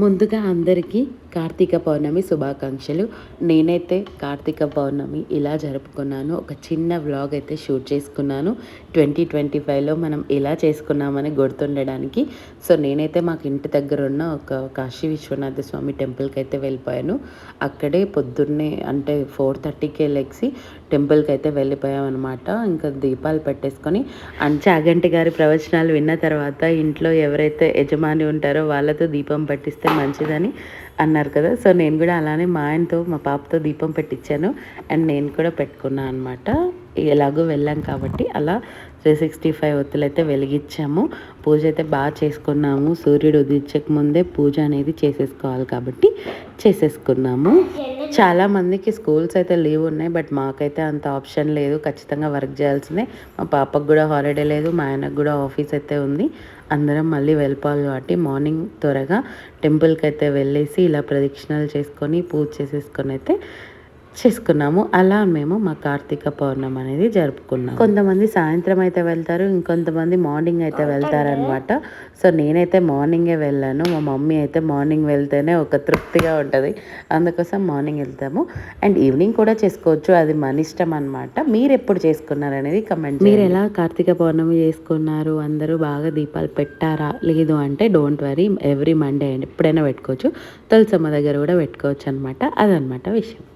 ముందుగా అందరికీ కార్తీక పౌర్ణమి శుభాకాంక్షలు. నేనైతే కార్తీక పౌర్ణమి ఇలా జరుపుకున్నాను. ఒక చిన్న వ్లాగ్ అయితే షూట్ చేసుకున్నాను. 2025లో మనం ఇలా చేసుకున్నామని గుర్తుండడానికి. సో నేనైతే మాకు ఇంటి దగ్గర ఉన్న ఒక కాశీ విశ్వనాథ స్వామి టెంపుల్కి అయితే వెళ్ళిపోయాను. అక్కడే పొద్దున్నే అంటే 4:30కే లెగిసి టెంపుల్కి అయితే వెళ్ళిపోయామన్నమాట. ఇంకా దీపాలు పెట్టేసుకొని చాగంటి గారి ప్రవచనాలు విన్న తర్వాత ఇంట్లో ఎవరైతే యజమాని ఉంటారో వాళ్ళతో దీపం పెట్టిస్తే మంచిదని అన్నారు కదా. సో నేను కూడా అలానే మా ఆయనతో మా పాపతో దీపం పెట్టించాను. అండ్ నేను కూడా పెట్టుకున్నాను అనమాట. ఎలాగో వెళ్ళాం కాబట్టి అలా 365 ఒత్తులు అయితే వెలిగించాము. పూజ అయితే బాగా చేసుకున్నాము. సూర్యుడు ఉదయించక ముందే పూజ అనేది చేసేసుకోవాలి కాబట్టి చేసేసుకున్నాము. చాలామందికి స్కూల్స్ అయితే లీవ్ ఉన్నాయి, బట్ మాకైతే అంత ఆప్షన్ లేదు. ఖచ్చితంగా వర్క్ చేయాల్సిందే. మా పాపకు కూడా హాలిడే లేదు, మా ఆయనకు కూడా ఆఫీస్ అయితే ఉంది. అందరం మళ్ళీ వెళ్ళిపోవాలి కాబట్టి మార్నింగ్ త్వరగా టెంపుల్కి అయితే వెళ్ళేసి ఇలా ప్రదక్షిణలు చేసుకొని పూజ చేసేసుకొని అయితే చేసుకున్నాము. అలా మేము మా కార్తీక పౌర్ణమి అనేది జరుపుకున్నాము. కొంతమంది సాయంత్రం అయితే వెళ్తారు, ఇంకొంతమంది మార్నింగ్ అయితే వెళ్తారనమాట. సో నేనైతే మార్నింగే వెళ్ళాను. మా మమ్మీ అయితే మార్నింగ్ వెళ్తేనే ఒక తృప్తిగా ఉంటుంది, అందుకోసం మార్నింగ్ వెళ్తాము. అండ్ ఈవినింగ్ కూడా చేసుకోవచ్చు, అది మన ఇష్టం అనమాట. మీరు ఎప్పుడు చేసుకున్నారు అనేది కమెంట్. మీరు ఎలా కార్తీక పౌర్ణమి చేసుకున్నారు, అందరూ బాగా దీపాలు పెట్టారా లేదు అంటే డోంట్ వరీ, ఎవ్రీ మండే అండి ఎప్పుడైనా పెట్టుకోవచ్చు. తులసమ్మ దగ్గర కూడా పెట్టుకోవచ్చు అనమాట. అదనమాట విషయం.